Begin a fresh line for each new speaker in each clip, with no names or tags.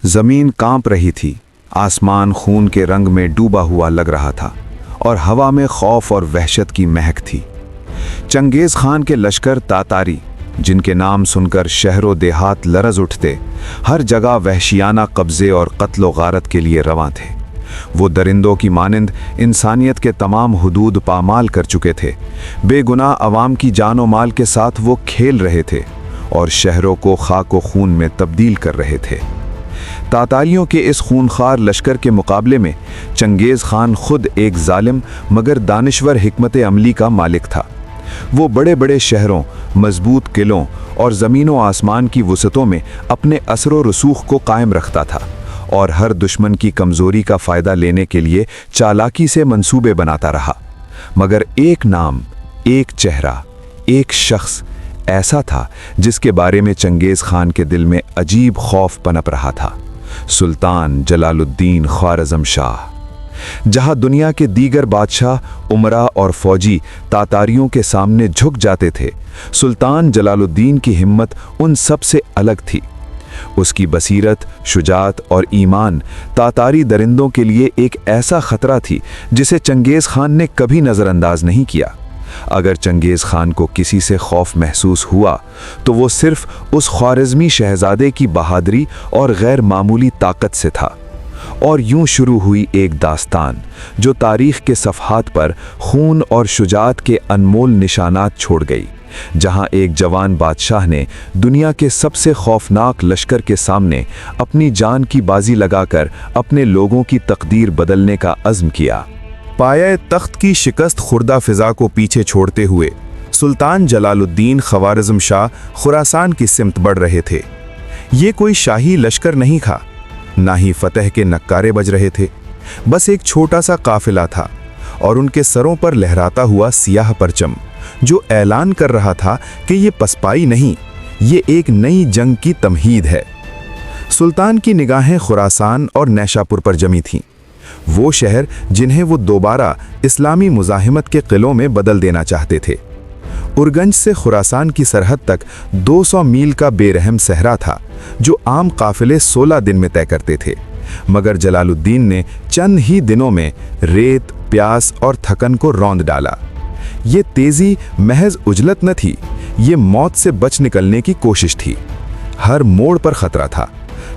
जमीन कांप रही थी, आसमान खून के रंग में डूबा हुआ लग रहा था और हवा में खौफ और वहशत की महक थी। चंगेज खान के लश्कर तातारी, जिनके नाम सुनकर शहरों देहात लरज उठते, हर जगह वहशियाना कब्जे और कत्लो गारत के लिए रवां थे। वो दरिंदों की मानिंद इंसानियत के तमाम हुदूद पामाल कर चुके थे। बेगुनाह अवाम की जानो माल के साथ वो खेल रहे थे और शहरों को खाको खून में तब्दील कर रहे थे। तातारियों के इस खूनखार लश्कर के मुकाबले में चंगेज खान खुद एक जालिम मगर दानिश्वर हिकमत अमली का मालिक था। वो बड़े बड़े शहरों, मजबूत किलों और ज़मीनों आसमान की वसतों में अपने असर रसूख को कायम रखता था और हर दुश्मन की कमज़ोरी का फ़ायदा लेने के लिए चालाकी से मंसूबे बनाता रहा। मगर एक नाम, एक चेहरा, एक शख्स ऐसा था जिसके बारे में चंगेज़ खान के दिल में अजीब खौफ पनप रहा था, सुल्तान जलालुद्दीन ख्वारज़म शाह। जहां दुनिया के दीगर बादशाह, उमरा और फौजी तातारियों के सामने झुक जाते थे, सुल्तान जलालुद्दीन की हिम्मत उन सब से अलग थी। उसकी बसीरत, शुजात और ईमान तातारी दरिंदों के लिए एक ऐसा खतरा थी जिसे चंगेज़ खान ने कभी नज़रअंदाज नहीं किया। अगर चंगेज़ खान को किसी से खौफ महसूस हुआ तो वो सिर्फ उस ख्वारिज़मी शहजादे की बहादुरी और गैर मामूली ताकत से था। और यूं शुरू हुई एक दास्तान जो तारीख़ के सफ़हात पर खून और शुजात के अनमोल निशानात छोड़ गई, जहां एक जवान बादशाह ने दुनिया के सबसे खौफनाक लश्कर के सामने अपनी जान की बाजी लगाकर अपने लोगों की तकदीर बदलने का अज़्म किया।
पाया तख्त की शिकस्त खुर्दा फ़िज़ा को पीछे छोड़ते हुए सुल्तान जलालुद्दीन ख्वारिज़म शाह खुरासान की सिमत बढ़ रहे थे। ये कोई शाही लश्कर नहीं था, ना ही फतह के नक्कारे बज रहे थे। बस एक छोटा सा काफिला था और उनके सरों पर लहराता हुआ सियाह परचम जो ऐलान कर रहा था कि ये पसपाई नहीं, ये एक नई जंग की तमहीद है। सुल्तान की निगाहें खुरासान और नैशापुर पर जमी थीं, वो शहर जिन्हें वो दोबारा इस्लामी मुज़ाहिमत के किलों में बदल देना चाहते थे। उरगंज से खुरासान की सरहद तक 200 मील का बेरहम सहरा था जो आम काफिले 16 दिन में तय करते थे, मगर जलालुद्दीन ने चंद ही दिनों में रेत, प्यास और थकन को रौंद डाला। ये तेज़ी महज उजलत न थी, ये मौत से बच निकलने की कोशिश थी। हर मोड़ पर खतरा था।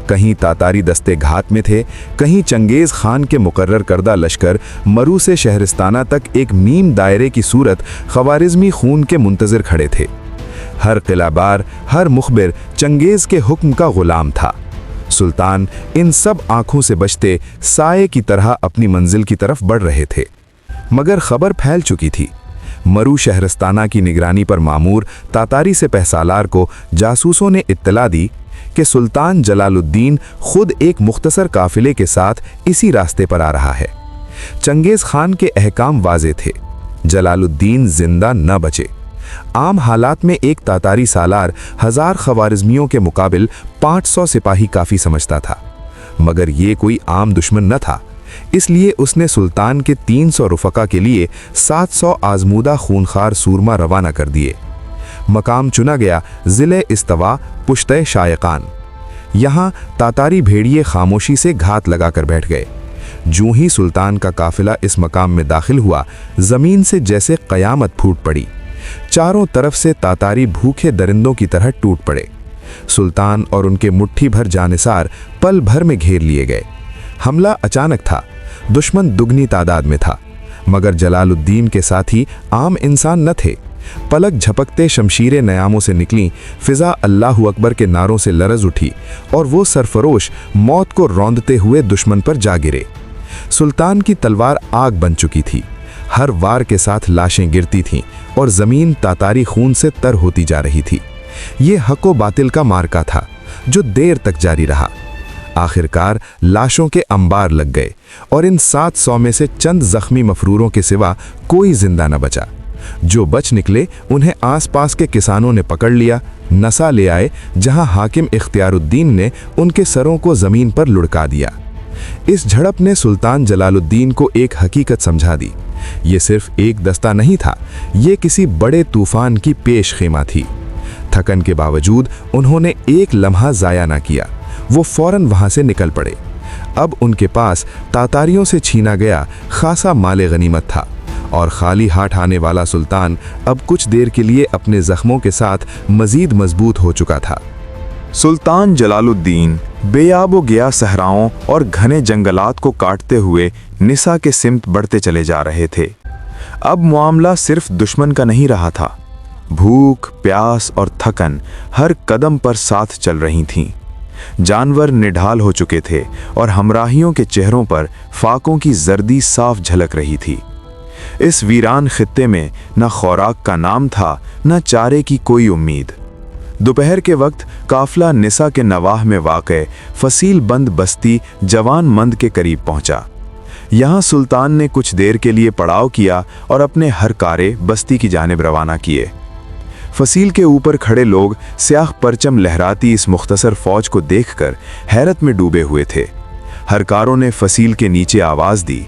कहीं तातारी दस्ते घात में थे, कहीं चंगेज़ खान के मुकर्रर करदा लश्कर मरू से शहरिस्ताना तक एक मीम दायरे की सूरत ख्वारिज़मी खून के मुंतज़िर खड़े थे। हर किलाबार, हर मुखबिर चंगेज़ के हुक्म का गुलाम था। सुल्तान इन सब आंखों से बचते साये की तरह अपनी मंजिल की तरफ बढ़ रहे थे। मगर खबर फैल चुकी थी। मरू शहरिस्ताना की निगरानी पर मामूर तातारी से पहसालार को जासूसों ने इत्तला दी कि सुल्तान जलालुद्दीन खुद एक मुख्तसर काफिले के साथ इसी रास्ते पर आ रहा है। चंगेज़ खान के अहकाम वाज़े थे, जलालुद्दीन जिंदा न बचे। आम हालात में एक तातारी सालार 1000 ख्वारिज़मियों के मुकाबिल 500 सिपाही काफ़ी समझता था, मगर ये कोई आम दुश्मन न था। इसलिए उसने सुल्तान के 300 रुफ़का के लिए 700 आज़मूदा खूनखार सूरमा रवाना कर दिए। मकाम चुना गया ज़िले इस्तवा पुश्ते शायकान। यहाँ तातारी भेड़िए खामोशी से घात लगाकर बैठ गए। जूं ही सुल्तान का काफिला इस मकाम में दाखिल हुआ, ज़मीन से जैसे क़यामत फूट पड़ी। चारों तरफ से तातारी भूखे दरिंदों की तरह टूट पड़े। सुल्तान और उनके मुट्ठी भर जानिसार पल भर में घेर लिए गए। हमला अचानक था, दुश्मन दुगनी तादाद में था, मगर जलालुद्दीन के साथी आम इंसान न थे। पलक झपकते शमशीरें नयामों से निकली, फ़िज़ा अल्लाहु अकबर के नारों से लरज़ उठी और वो सरफरोश मौत को रौंदते हुए दुश्मन पर जा गिरे। सुल्तान की तलवार आग बन चुकी थी, हर वार के साथ लाशें गिरती थीं और ज़मीन तातारी खून से तर होती जा रही थी। ये हक़ व बातिल का मार्का था जो देर तक जारी रहा। आखिरकार लाशों के अंबार लग गए और इन 700 में से चंद ज़ख्मी मफरूरों के सिवा कोई जिंदा न बचा। जो बच निकले उन्हें आसपास के किसानों ने पकड़ लिया, नसा ले आए, जहां हाकिम इख्तियारुद्दीन ने उनके सरों को ज़मीन पर लुढ़का दिया। इस झड़प ने सुल्तान जलालुद्दीन को एक हकीकत समझा दी। ये सिर्फ एक दस्ता नहीं था, ये किसी बड़े तूफान की पेश खेमा थी। थकन के बावजूद उन्होंने एक लम्हा ज़ाया ना किया। वो फौरन वहां से निकल पड़े। अब उनके पास तातारियों से छीना गया खासा माले गनीमत था और खाली हाथ आने वाला सुल्तान अब कुछ देर के लिए अपने जख्मों के साथ मजीद मजबूत हो चुका था।
सुल्तान जलालुद्दीन बेयाबो गया सहराओं और घने जंगलात को काटते हुए निसा के सिमत बढ़ते चले जा रहे थे। अब मामला सिर्फ दुश्मन का नहीं रहा था। भूख, प्यास और थकन हर कदम पर साथ चल रही थीं। जानवर निढाल हो चुके थे और हमराहियों के चेहरों पर फाकों की जर्दी साफ झलक रही थी। इस वीरान खित्ते में न खुराक का नाम था, न चारे की कोई उम्मीद। दोपहर के वक्त काफिला निसा के नवाह में वाक़े फसील बंद बस्ती जवान मंद के करीब पहुंचा। यहाँ सुल्तान ने कुछ देर के लिए पड़ाव किया और अपने हर कारे बस्ती की जानिब रवाना किए। फसील के ऊपर खड़े लोग स्याह परचम लहराती इस मुख्तसर फौज को देखकर हैरत में डूबे हुए थे। हरकारों ने फसील के नीचे आवाज़ दी,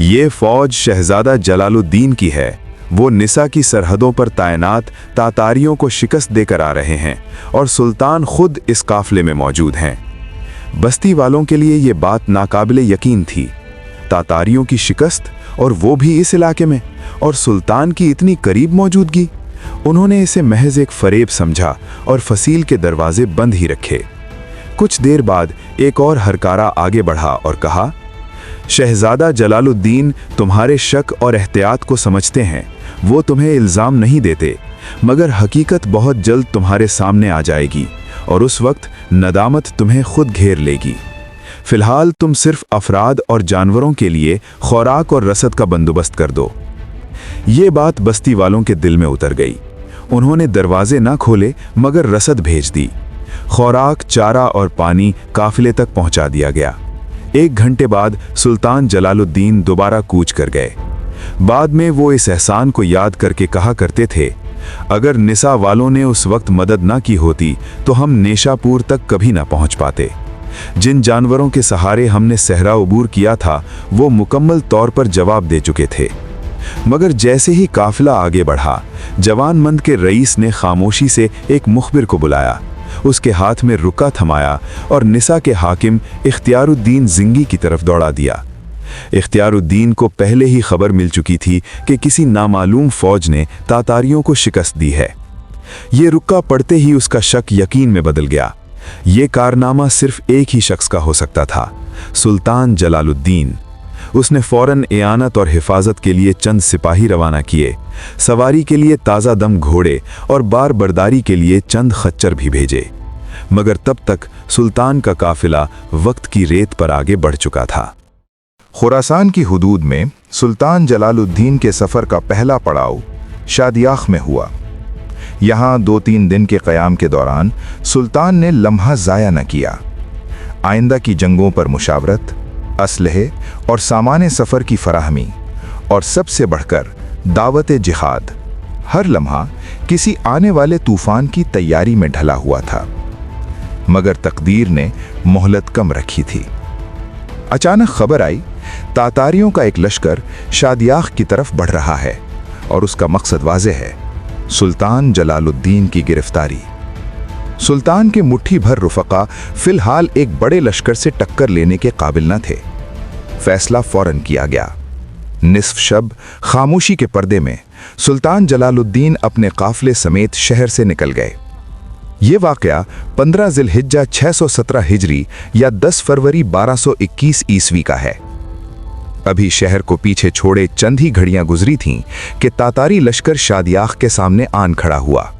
ये फौज शहजादा जलालुद्दीन की है। वो निसा की सरहदों पर तैनात तातारियों को शिकस्त देकर आ रहे हैं और सुल्तान खुद इस काफिले में मौजूद हैं। बस्ती वालों के लिए ये बात नाकाबिले यकीन थी। तातारियों की शिकस्त, और वो भी इस इलाके में, और सुल्तान की इतनी करीब मौजूदगी। उन्होंने इसे महज एक फरेब समझा और फसील के दरवाजे बंद ही रखे। कुछ देर बाद एक और हरकारा आगे बढ़ा और कहा, शहजादा जलालुद्दीन तुम्हारे शक और एहतियात को समझते हैं। वो तुम्हें इल्ज़ाम नहीं देते, मगर हकीकत बहुत जल्द तुम्हारे सामने आ जाएगी और उस वक्त नदामत तुम्हें खुद घेर लेगी। फिलहाल तुम सिर्फ अफराद और जानवरों के लिए खुराक और रसद का बंदोबस्त कर दो। ये बात बस्ती वालों के दिल में उतर गई। उन्होंने दरवाजे ना खोले मगर रसद भेज दी। खुराक, चारा और पानी काफिले तक पहुंचा दिया गया। 1 घंटे बाद सुल्तान जलालुद्दीन दोबारा कूच कर गए। बाद में वो इस एहसान को याद करके कहा करते थे, अगर निसा वालों ने उस वक्त मदद ना की होती तो हम नेशापुर तक कभी ना पहुंच पाते। जिन जानवरों के सहारे हमने सहरा अबूर किया था वो मुकम्मल तौर पर जवाब दे चुके थे। मगर जैसे ही काफिला आगे बढ़ा, जवान मंद के रईस ने खामोशी से एक मुखबिर को बुलाया, उसके हाथ में रुका थमाया और निसा के हाकिम इख्तियारुद्दीन जिंगी की तरफ दौड़ा दिया। इख्तियारुद्दीन को पहले ही खबर मिल चुकी थी कि किसी नामालूम फौज ने तातारियों को शिकस्त दी है। ये रुक्का पड़ते ही उसका शक यकीन में बदल गया। ये कारनामा सिर्फ एक ही शख्स का हो सकता था, सुल्तान जलालुद्दीन। उसने फौरन एआनत और हिफाजत के लिए चंद सिपाही रवाना किए, सवारी के लिए ताज़ा दम घोड़े और बार बर्दारी के लिए चंद खच्चर भी भेजे। मगर तब तक सुल्तान का काफिला वक्त की रेत पर आगे बढ़ चुका था।
खुरासान की हुदूद में सुल्तान जलालुद्दीन के सफ़र का पहला पड़ाव शादियाख में हुआ। यहाँ 2-3 दिन के क़याम के दौरान सुल्तान ने लम्हा ज़ाया न किया। आइंदा की जंगों पर मुशावरत, असलहे और सामान सफ़र की फराहमी, और सबसे बढ़कर दावत जिहाद, हर लम्हा किसी आने वाले तूफ़ान की तैयारी में ढला हुआ था। मगर तकदीर ने मोहलत कम रखी थी। अचानक खबर आई, तातारियों का एक लश्कर शादियाख की तरफ बढ़ रहा है और उसका मकसद वाज़ेह है, सुल्तान जलालुद्दीन की गिरफ्तारी। सुल्तान के मुट्ठी भर रुफ़क़ा फिलहाल एक बड़े लश्कर से टक्कर लेने के काबिल न थे। फैसला फौरन किया गया। निस्फ शब खामोशी के पर्दे में सुल्तान जलालुद्दीन अपने काफिले समेत शहर से निकल गए। ये वाक़या 15 ज़िलहिज्जा 617 हिजरी या 10 फरवरी 1221 ईस्वी का है। अभी शहर को पीछे छोड़े चंद ही घड़ियां गुजरी थीं कि तातारी लश्कर शादियाख के सामने आन खड़ा हुआ।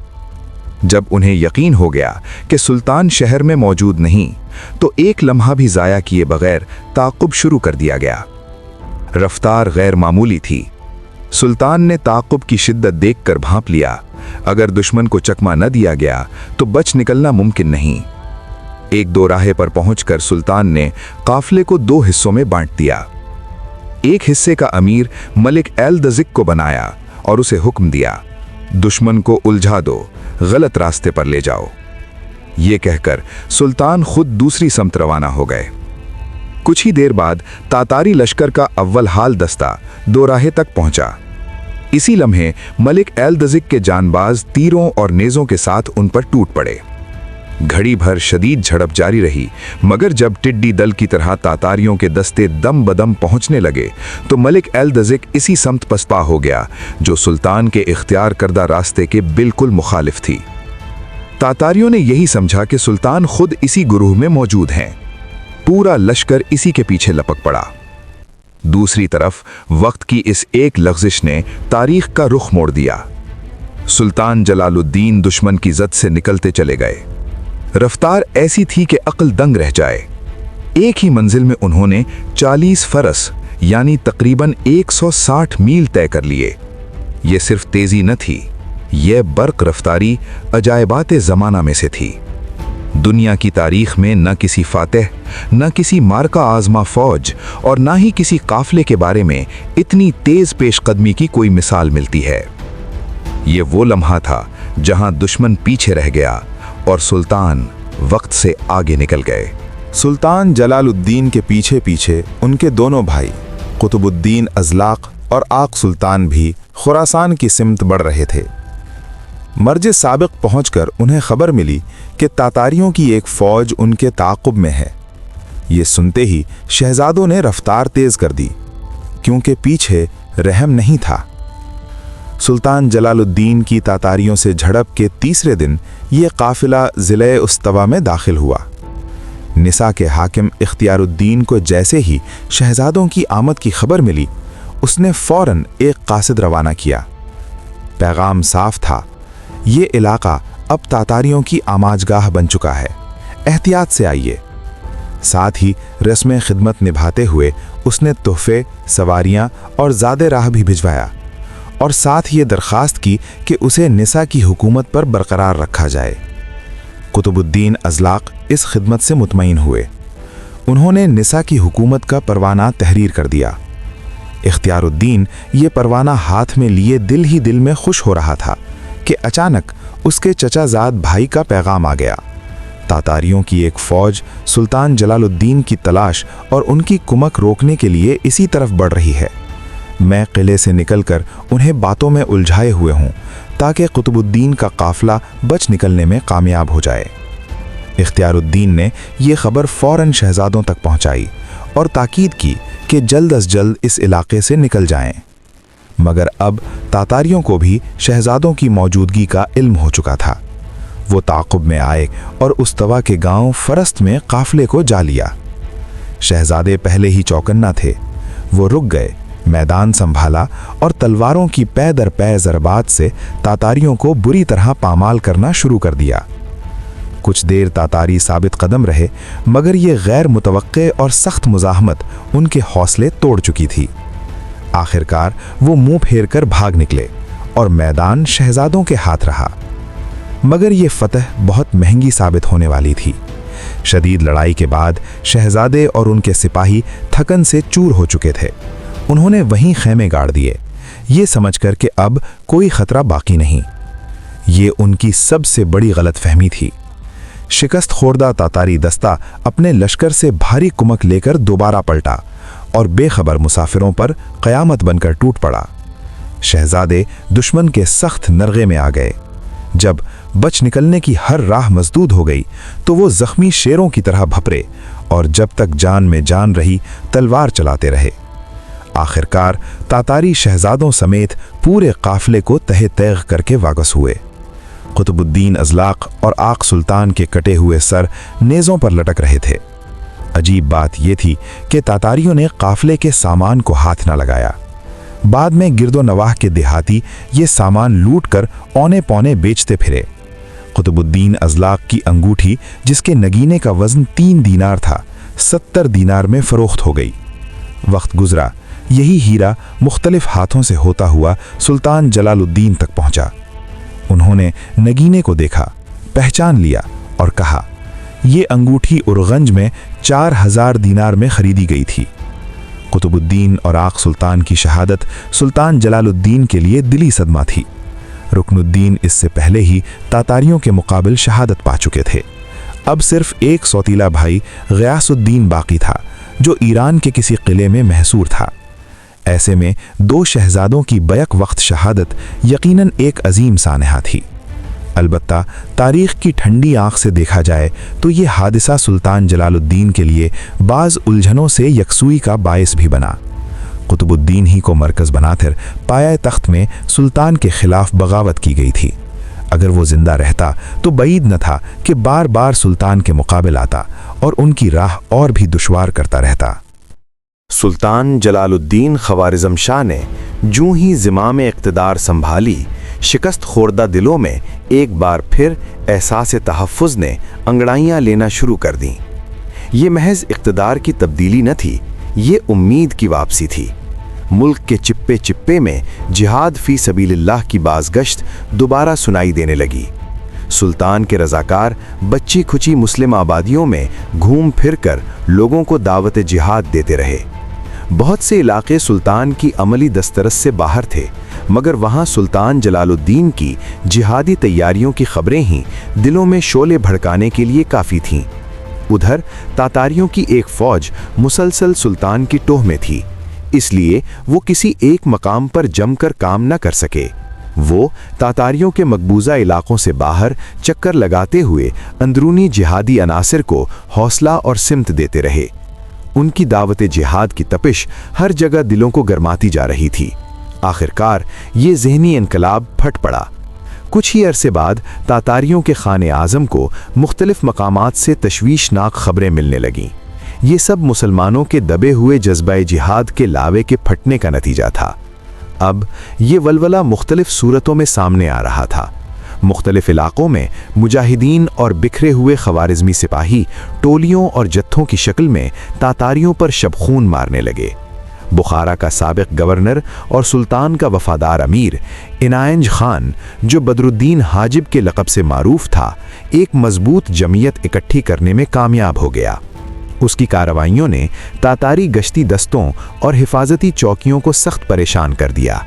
जब उन्हें यकीन हो गया कि सुल्तान शहर में मौजूद नहीं, तो एक लम्हा भी ज़ाया किए बगैर ताक़ुब शुरू कर दिया गया। रफ्तार गैर मामूली थी। सुल्तान ने ताक़ुब की शिद्दत देखकर भांप लिया, अगर दुश्मन को चकमा न दिया गया तो बच निकलना मुमकिन नहीं। 1-2 राहे पर पहुंचकर सुल्तान ने काफिले को 2 हिस्सों में बांट दिया। एक हिस्से का अमीर मलिक एल-दज़िक को बनाया और उसे हुक्म दिया, दुश्मन को उलझा दो, गलत रास्ते पर ले जाओ। ये कहकर सुल्तान खुद दूसरी समत रवाना हो गए। कुछ ही देर बाद तातारी लश्कर का अव्वल हाल दस्ता 2 राहे तक पहुंचा। इसी लम्हे मलिक एल-दज़िक के जानबाज तीरों और नेज़ों के साथ उन पर टूट पड़े।
घड़ी भर शदीद झड़प जारी रही, मगर जब टिड्डी दल की तरह तातारियों के दस्ते दम बदम पहुंचने लगे तो मलिक एल-दज़िक इसी समत पसपा हो गया जो सुल्तान के इख्तियार करदा रास्ते के बिल्कुल मुखालिफ थी। तातारियों ने यही समझा कि सुल्तान खुद इसी गुरूह में मौजूद हैं। पूरा लश्कर इसी के पीछे लपक पड़ा। दूसरी तरफ वक्त की इस एक लग़ज़िश ने तारीख का रुख मोड़ दिया। सुल्तान जलालुद्दीन दुश्मन की जद से निकलते चले गए। रफ्तार ऐसी थी कि अक्ल दंग रह जाए। एक ही मंजिल में उन्होंने 40 फरस यानी तकरीबन 160 मील तय कर लिए। ये सिर्फ तेजी न थी, यह बर्क रफ्तारी अजायबात ज़माना में से थी। दुनिया की तारीख में न किसी फातेह, न किसी मार्का आज़मा फौज और न ही किसी काफले के बारे में इतनी तेज पेशकदमी की कोई मिसाल मिलती है। ये वो लम्हा था जहां दुश्मन पीछे रह गया और सुल्तान वक्त से आगे निकल गए।
सुल्तान जलालुद्दीन के पीछे पीछे उनके दोनों भाई कुतुबुद्दीन अज़लाक़ और आक़ सुल्तान भी खुरासान की सिमत बढ़ रहे थे। मर्ज साबिक़ पहुंचकर उन्हें खबर मिली कि तातारियों की एक फ़ौज उनके ताक़ुब में है। ये सुनते ही शहजादों ने रफ्तार तेज़ कर दी, क्योंकि पीछे रहम नहीं था। सुल्तान जलालुद्दीन की तातारियों से झड़प के तीसरे दिन ये काफ़िला ज़िले उस्तवा में दाखिल हुआ। निसा के हाकिम इख्तियारुद्दीन को जैसे ही शहजादों की आमद की खबर मिली, उसने फ़ौरन एक कासिद रवाना किया। पैगाम साफ था, ये इलाका अब तातारियों की आमाजगाह बन चुका है, एहतियात से आइए। साथ ही रस्म खिदमत निभाते हुए उसने तोहफे, सवारियां और ज़ादे राह भी भिजवाया और साथ ये दरख्वास्त की कि उसे निसा की हुकूमत पर बरकरार रखा जाए। कुतुबुद्दीन अज़लाक़ इस खिदमत से मुतमईन हुए। उन्होंने निसा की हुकूमत का परवाना तहरीर कर दिया। इख्तियारुद्दीन ये परवाना हाथ में लिए दिल ही दिल में खुश हो रहा था कि अचानक उसके चचाजाद भाई का पैगाम आ गया। तातारियों की एक फ़ौज सुल्तान जलालुद्दीन की तलाश और उनकी कुमक रोकने के लिए इसी तरफ बढ़ रही है। मैं किले से निकलकर उन्हें बातों में उलझाए हुए हूँ ताकि कुतुबुद्दीन का काफ़िला बच निकलने में कामयाब हो जाए। इख्तियारुद्दीन ने यह खबर फ़ौरन शहजादों तक पहुँचाई और ताकीद की कि जल्द अज जल्द इस इलाके से निकल जाएं। मगर अब तातारियों को भी शहजादों की मौजूदगी का इल्म हो चुका था। वो ताक़ुब में आए और उस्तवा के गांव फरस्त में काफ़िले को जा लिया। शहजादे पहले ही चौकन्ना थे। वो रुक गए, मैदान संभाला और तलवारों की पै दर पै ज़रबात से तातारियों को बुरी तरह पामाल करना शुरू कर दिया। कुछ देर तातारी साबित कदम रहे, मगर ये गैर मुतवक्के और सख्त मुज़ाहमत उनके हौसले तोड़ चुकी थी। आखिरकार वो मुंह फेर कर भाग निकले और मैदान शहजादों के हाथ रहा। मगर ये फतह बहुत महंगी साबित होने वाली थी। शदीद लड़ाई के बाद शहजादे और उनके सिपाही थकन से चूर हो चुके थे। उन्होंने वहीं खैमे गाड़ दिए, ये समझकर कि अब कोई खतरा बाकी नहीं। ये उनकी सबसे बड़ी गलतफहमी थी। शिकस्त खोर्दा तातारी दस्ता अपने लश्कर से भारी कुमक लेकर दोबारा पलटा और बेखबर मुसाफिरों पर क़यामत बनकर टूट पड़ा। शहजादे दुश्मन के सख्त नरगे में आ गए। जब बच निकलने की हर राह मसदूद हो गई तो वो जख्मी शेरों की तरह भपरे और जब तक जान में जान रही तलवार चलाते रहे। आखिरकार तातारी शहजादों समेत पूरे काफिले को तहे तैग करके वापस हुए। कुतुबुद्दीन अज़लाक़ और आक़ सुल्तान के कटे हुए सर नेज़ों पर लटक रहे थे। अजीब बात यह थी कि तातारियों ने काफिले के सामान को हाथ न लगाया। बाद में गिरदो नवाह के देहाती ये सामान लूट कर औने पौने बेचते फिरे। कुतुबुद्दीन अज़लाक़ की अंगूठी, जिसके नगीने का वज़न 3 दीनार था, 70 दीनार में फ़रोख्त हो गई। वक्त गुजरा, यही हीरा मुख्तलिफ हाथों से होता हुआ सुल्तान जलालुद्दीन तक पहुंचा। उन्होंने नगीने को देखा, पहचान लिया और कहा, ये अंगूठी उर्गंज में 4000 दीनार में खरीदी गई थी। कुतुबुद्दीन और आक़ सुल्तान की शहादत सुल्तान जलालुद्दीन के लिए दिली सदमा थी। रुकनुद्दीन इससे पहले ही तातारियों के मुकाबिल शहादत पा चुके थे। अब सिर्फ एक सौतीला भाई ग़ियासुद्दीन बाकी था, जो ईरान के किसी किले में महसूर था। ऐसे में 2 शहजादों की बैक वक्त शहादत यकीनन एक अजीम सानहा थी। البتہ تاریخ کی ٹھنڈی آنکھ سے دیکھا جائے تو یہ حادثہ سلطان جلال الدین کے لیے بعض الجھنوں سے یکسوئی کا باعث بھی بنا۔ قطب الدین ہی کو مرکز بنا کر پایہ تخت میں سلطان کے خلاف بغاوت کی گئی تھی۔ اگر وہ زندہ رہتا تو بعید نہ تھا کہ بار بار سلطان کے مقابل آتا اور ان کی راہ اور بھی دشوار کرتا رہتا۔
سلطان جلال الدین خوارزم شاہ نے جوں ہی زمام اقتدار سنبھالی، شکست خوردہ دلوں میں ایک بار پھر احساس تحفظ نے انگڑائیاں لینا شروع کر دیں۔ یہ محض اقتدار کی تبدیلی نہ تھی، یہ امید کی واپسی تھی۔ ملک کے چپے چپے میں جہاد فی سبیل اللہ کی بازگشت دوبارہ سنائی دینے لگی۔ سلطان کے رضاکار بچی کھچی مسلم آبادیوں میں گھوم پھر کر لوگوں کو دعوت جہاد دیتے رہے۔ بہت سے علاقے سلطان کی عملی دسترس سے باہر تھے، مگر وہاں سلطان جلال الدین کی جہادی تیاریوں کی خبریں ہی دلوں میں شعلے بھڑکانے کے لیے کافی تھیں۔ ادھر تاتاریوں کی ایک فوج مسلسل سلطان کی ٹوہ میں تھی، اس لیے وہ کسی ایک مقام پر جم کر کام نہ کر سکے۔ وہ تاتاریوں کے مقبوضہ علاقوں سے باہر چکر لگاتے ہوئے اندرونی جہادی عناصر کو حوصلہ اور سمت دیتے رہے۔ ان کی دعوت جہاد کی تپش ہر جگہ دلوں کو گرماتی جا رہی تھی۔ آخرکار یہ ذہنی انقلاب پھٹ پڑا۔ کچھ ہی عرصے بعد تاتاریوں کے خانِ اعظم کو مختلف مقامات سے تشویشناک خبریں ملنے لگیں۔ یہ سب مسلمانوں کے دبے ہوئے جذبہ جہاد کے لاوے کے پھٹنے کا نتیجہ تھا۔ اب یہ ولولہ مختلف صورتوں میں سامنے آ رہا تھا۔ مختلف علاقوں میں مجاہدین اور بکھرے ہوئے خوارزمی سپاہی ٹولیوں اور جتھوں کی شکل میں تاتاریوں پر شبخون مارنے لگے۔ بخارا کا سابق گورنر اور سلطان کا وفادار امیر عنایت خان، جو بدر الدین حاجب کے لقب سے معروف تھا، ایک مضبوط جمعیت اکٹھی کرنے میں کامیاب ہو گیا۔ اس کی کارروائیوں نے تاتاری گشتی دستوں اور حفاظتی چوکیوں کو سخت پریشان کر دیا۔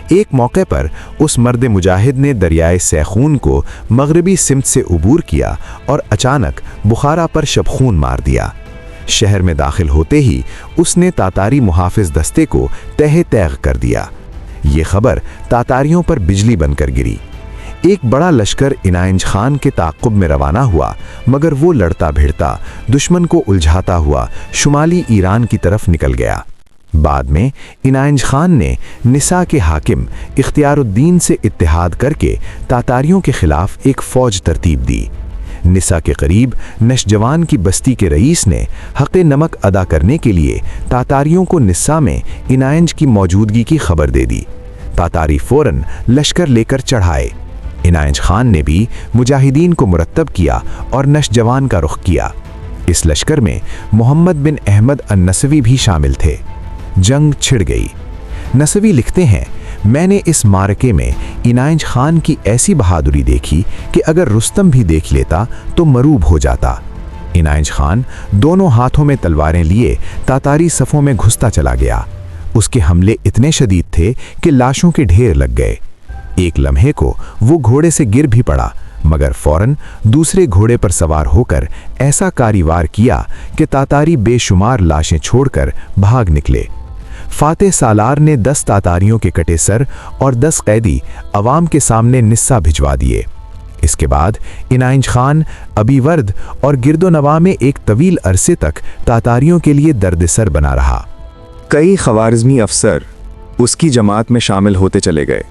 ایک موقع پر اس مرد مجاہد نے دریائے سیخون کو مغربی سمت سے عبور کیا اور اچانک بخارا پر شبخون مار دیا۔ شہر میں داخل ہوتے ہی اس نے تاتاری محافظ دستے کو تہہ تیغ کر دیا۔ یہ خبر تاتاریوں پر بجلی بن کر گری۔ ایک بڑا لشکر عنایت خان کے تعاقب میں روانہ ہوا، مگر وہ لڑتا بھیڑتا دشمن کو الجھاتا ہوا شمالی ایران کی طرف نکل گیا۔ بعد میں عنایت خان نے نسا کے حاکم اختیار الدین سے اتحاد کر کے تاتاریوں کے خلاف ایک فوج ترتیب دی۔ نسا کے قریب نشجوان کی بستی کے رئیس نے حق نمک ادا کرنے کے لیے تاتاریوں کو نسا میں عنایت کی موجودگی کی خبر دے دی۔ تاتاری فوراً لشکر لے کر چڑھائے۔ عنایت خان نے بھی مجاہدین کو مرتب کیا اور نشجوان کا رخ کیا۔ اس لشکر میں محمد بن احمد النسوی بھی شامل تھے۔ جنگ چھڑ گئی۔ نسوی لکھتے ہیں، میں نے اس معرکے میں عنایت خان کی ایسی بہادری دیکھی کہ اگر رستم بھی دیکھ لیتا تو مروب ہو جاتا۔ عنایت خان دونوں ہاتھوں میں تلواریں لیے تاتاری صفوں میں گھستا چلا گیا۔ اس کے حملے اتنے شدید تھے کہ لاشوں کے ڈھیر لگ گئے۔ ایک لمحے کو وہ گھوڑے سے گر بھی پڑا، مگر فوراً دوسرے گھوڑے پر سوار ہو کر ایسا کاریوار کیا کہ تاتاری بے شمار لاشیں چھوڑ کر بھاگ نکلے۔ فاتح سالار نے 10 تاتاریوں کے کٹے سر اور 10 قیدی عوام کے سامنے نسا بھجوا دیے۔ اس کے بعد عنایت خان ابی ورد اور گرد و نواح میں ایک طویل عرصے تک تاتاریوں کے لیے درد سر بنا رہا۔
کئی خوارزمی افسر اس کی جماعت میں شامل ہوتے چلے گئے۔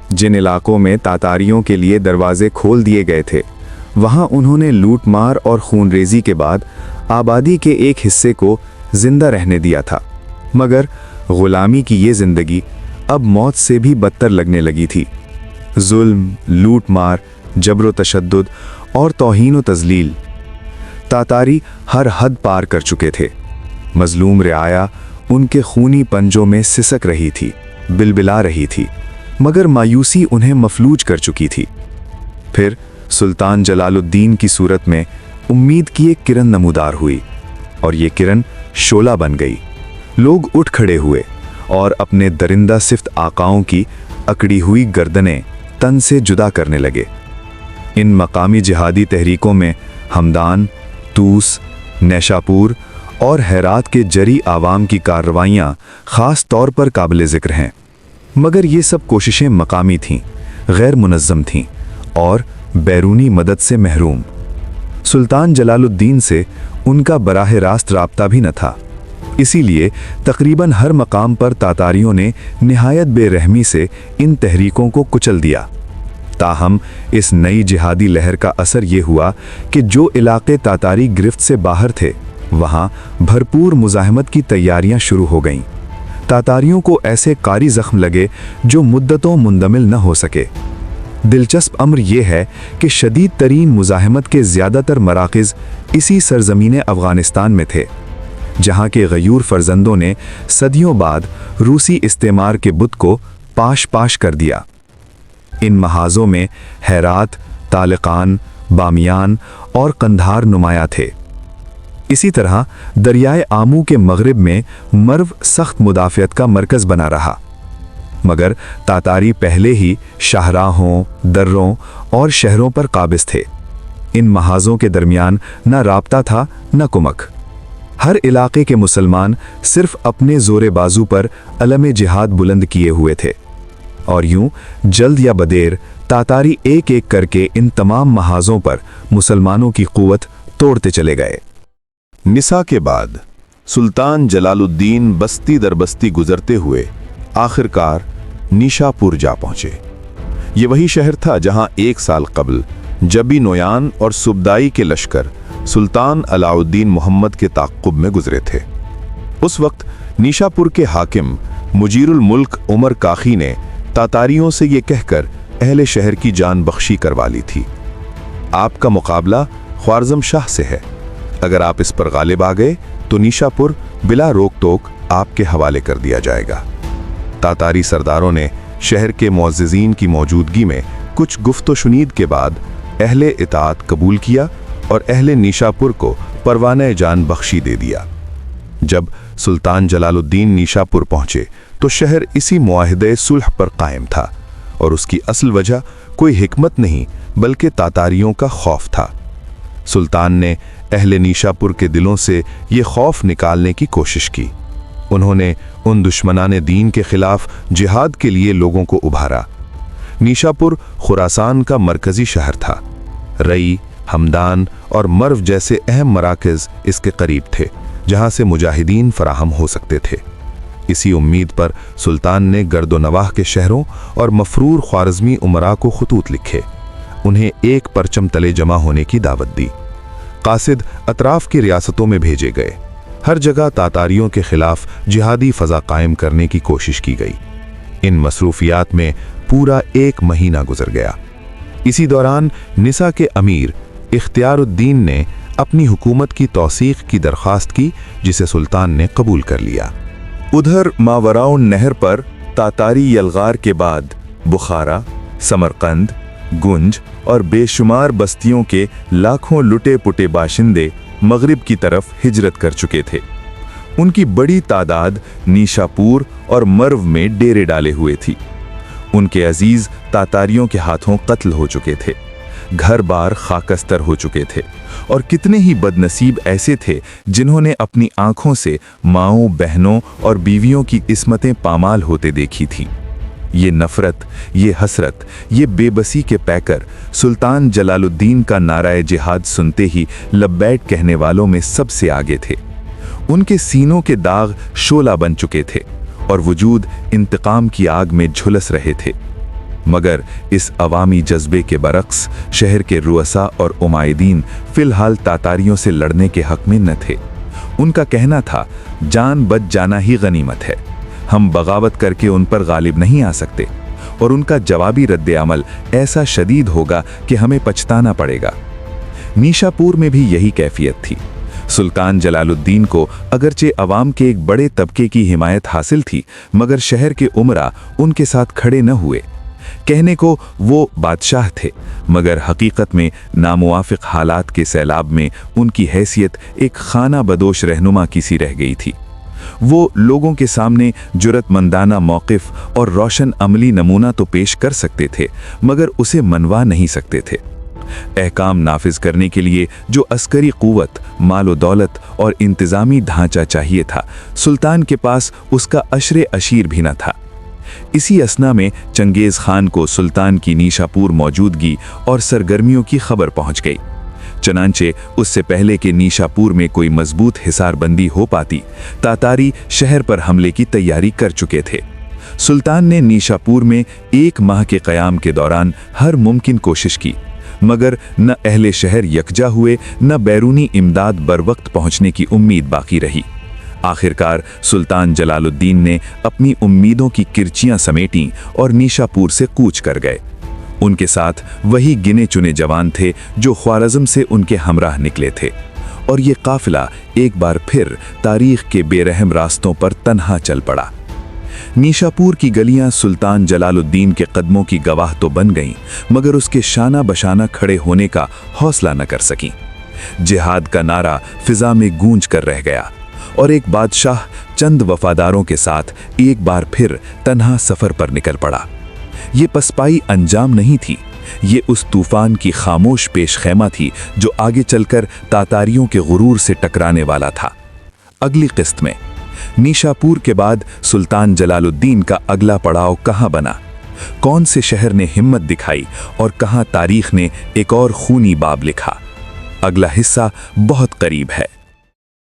جن علاقوں میں تاتاریوں کے لیے دروازے کھول دیے گئے تھے، وہاں انہوں نے لوٹ مار اور خون ریزی کے بعد آبادی کے ایک حصے کو زندہ رہنے دیا تھا، مگر غلامی کی یہ زندگی اب موت سے بھی بدتر لگنے لگی تھی۔ ظلم، لوٹ مار، جبر و تشدد اور توہین و تذلیل، تاتاری ہر حد پار کر چکے تھے۔ مظلوم رعایا ان کے خونی پنجوں میں سسک رہی تھی، بلبلا رہی تھی، مگر مایوسی انہیں مفلوج کر چکی تھی۔ پھر سلطان جلال الدین کی صورت میں امید کی ایک کرن نمودار ہوئی، اور یہ کرن شعلہ بن گئی۔ لوگ اٹھ کھڑے ہوئے اور اپنے درندہ صفت آقاؤں کی اکڑی ہوئی گردنیں تن سے جدا کرنے لگے۔ ان مقامی جہادی تحریکوں میں ہمدان، توس، نیشاپور اور ہیرات کے جری عوام کی کارروائیاں خاص طور پر قابل ذکر ہیں، مگر یہ سب کوششیں مقامی تھیں، غیر منظم تھیں اور बैरूनी मदद से महरूम। सुल्तान जलालुद्दीन से उनका बराह रास्त राब्ता भी न था, इसीलिए तकरीबन हर मकाम पर तातारियों ने निहायत बेरहमी से इन तहरीकों को कुचल दिया। ताहम इस नई जिहादी लहर का असर ये हुआ कि जो इलाके तातारी गिरफ्त से बाहर थे, वहाँ भरपूर मुज़ाहमत की तैयारियां शुरू हो गईं। तातारियों को ऐसे कारी ज़ख्म लगे जो मुद्दतों मुंदमिल न हो सके। दिलचस्प अम्र यह है कि शदीद तरीन मुज़ाहमत के ज़्यादातर मराकज़ इसी सरज़मीन अफ़गानिस्तान में थे, जहाँ के गयूर फर्जंदों ने सदियों बाद रूसी इस्तेमार के बुत को पाश पाश कर दिया। इन महाज़ों में हैरात, तालिकान, बामियान और कंधार नुमाया थे। इसी तरह दरियाए आमू के मगरिब में मर्व सख्त मुदाफ़ियत का मरकज़ बना रहा, मगर तातारी पहले ही शाहराहों, दर्रों और शहरों पर काबिज थे। इन महाज़ों के दरमियान न राब्ता था न कुमक। हर इलाके के मुसलमान सिर्फ अपने ज़ोरे बाजू पर अलम जिहाद बुलंद किए हुए थे, और यूं जल्द या बदेर तातारी एक एक करके इन तमाम महाज़ों पर मुसलमानों की क़ुव्वत तोड़ते चले गए।
निसा के बाद सुल्तान जलालुद्दीन बस्ती दर बस्ती गुजरते हुए आखिरकार निशापुर जा पहुंचे। ये वही शहर था जहां 1 साल कबल जबी नोयान और सुबदाई के लश्कर सुल्तान अलाउद्दीन मोहम्मद के ताक़ुब में गुजरे थे। उस वक्त निशापुर के हाकिम मुजीरुल मुल्क उमर काखी ने तातारियों से ये कहकर अहले शहर की जान बख्शी करवा ली थी, आपका मुकाबला ख्वारज़म शाह से है। अगर आप इस पर गालिब आ गए तो निशापुर बिला रोक टोक आपके हवाले कर दिया जाएगा। तातारी सरदारों ने शहर के मुअज़्ज़िज़ीन की मौजूदगी में कुछ गुफ्तो शुनीद के बाद अहले इताअत कबूल किया और अहले निशापुर को परवाने जान बख्शी दे दिया। जब सुल्तान जलालुद्दीन निशापुर पहुंचे तो शहर इसी मुआहिदे सुलह पर कायम था, और उसकी असल वजह कोई हिकमत नहीं बल्कि तातारियों का खौफ था। सुल्तान ने अहले निशापुर के दिलों से ये खौफ निकालने की कोशिश की। उन्होंने उन दुश्मनाने दीन के खिलाफ जिहाद के लिए लोगों को उभारा। निशापुर खुरासान का मरकजी शहर था। रई, हमदान और मर्व जैसे अहम मराकज़ इसके करीब थे, जहां से मुजाहिदीन फराहम हो सकते थे। इसी उम्मीद पर सुल्तान ने गर्दो नवाह के शहरों और मफरूर ख्वारिज़मी उमरा को खतूत लिखे, उन्हें एक परचम तले जमा होने की दावत दी। कासिद अतराफ की रियासतों में भेजे गए। हर जगह तातारियों के खिलाफ जिहादी फ़ज़ा कायम करने की कोशिश की गई। इन मसरूफियात में पूरा 1 महीना गुजर गया। इसी दौरान निसा के अमीर इख्तियारुद्दीन ने अपनी हुकूमत की तौसीक़ की दरख्वास्त की, जिसे सुल्तान ने कबूल कर लिया।
उधर मावराउन नहर पर तातारी यलगार के बाद बुखारा, समरकंद, गुंज और बेशुमार बस्तियों के लाखों लुटे पुटे बाशिंदे मगरिब की तरफ हिजरत कर चुके थे। उनकी बड़ी तादाद निशापुर और मर्व में डेरे डाले हुए थी। उनके अजीज तातारियों के हाथों कत्ल हो चुके थे, घर बार खाकस्तर हो चुके थे, और कितने ही बदनसीब ऐसे थे जिन्होंने अपनी आंखों से माओं, बहनों और बीवियों की इस्मतें पामाल होते देखी थी। ये नफरत, ये हसरत, ये बेबसी के पैकर सुल्तान जलालुद्दीन का नाराए जिहाद सुनते ही लब्बैक कहने वालों में सबसे आगे थे। उनके सीनों के दाग शोला बन चुके थे और वजूद इंतकाम की आग में झुलस रहे थे। मगर इस अवामी जज्बे के बरक्स शहर के रुअसा और उमायदीन फिलहाल तातारियों से लड़ने के हक में न थे। उनका कहना था, जान बच जाना ही गनीमत है, हम बगावत करके उन पर गालिब नहीं आ सकते, और उनका जवाबी रद्द अमल ऐसा शदीद होगा कि हमें पछताना पड़ेगा। निशापुर में भी यही कैफियत थी। सुल्तान जलालुद्दीन को अगरचे अवाम के एक बड़े तबके की हिमायत हासिल थी, मगर शहर के उमरा उनके साथ खड़े न हुए। कहने को वो बादशाह थे, मगर हकीकत में नामुवाफिक हालात के सैलाब में उनकी हैसियत एक खाना बदोश रहनुमा की सी रह गई थी। वो लोगों के सामने जुरतमंदाना मौक़िफ़ और रोशन अमली नमूना तो पेश कर सकते थे, मगर उसे मनवा नहीं सकते थे। अहकाम नाफिज करने के लिए जो अस्करी क़ुव्वत, मालो दौलत और इंतज़ामी ढांचा चाहिए था, सुल्तान के पास उसका अशरे अशीर भी न था। इसी असना में चंगेज़ खान को सुल्तान की नीशापुर मौजूदगी और सरगर्मियों की खबर पहुंच गई। चनांचे उससे पहले कि नीशापुर में कोई मजबूत हिसारबंदी हो पाती, तातारी शहर पर हमले की तैयारी कर चुके थे। सुल्तान ने नीशापुर में 1 माह के क़याम के दौरान हर मुमकिन कोशिश की, मगर न अहले शहर यकजा हुए, न बैरूनी इमदाद बरवक्त पहुंचने की उम्मीद बाकी रही। आखिरकार सुल्तान जलालुद्दीन ने अपनी उम्मीदों की किरचियां समेटीं और नीशापुर से कूच कर गए। उनके साथ वही गिने चुने जवान थे जो ख्वारज़म से उनके हमराह निकले थे, और ये काफिला एक बार फिर तारीख के बेरहम रास्तों पर तन्हा चल पड़ा। नीशापुर की गलियां सुल्तान जलालुद्दीन के कदमों की गवाह तो बन गईं, मगर उसके शाना बशाना खड़े होने का हौसला न कर सकीं। जिहाद का नारा फिजा में गूंज कर रह गया, और एक बादशाह चंद वफादारों के साथ एक बार फिर तन्हा सफर पर निकल पड़ा। ये पसपाई अंजाम नहीं थी, ये उस तूफान की खामोश पेशखैमा थी जो आगे चलकर तातारियों के गुरूर से टकराने वाला था। अगली किस्त में नीशापुर के बाद सुल्तान जलालुद्दीन का अगला पड़ाव कहाँ बना, कौन से शहर ने हिम्मत दिखाई और कहाँ तारीख ने एक और खूनी बाब लिखा। अगला हिस्सा बहुत करीब है।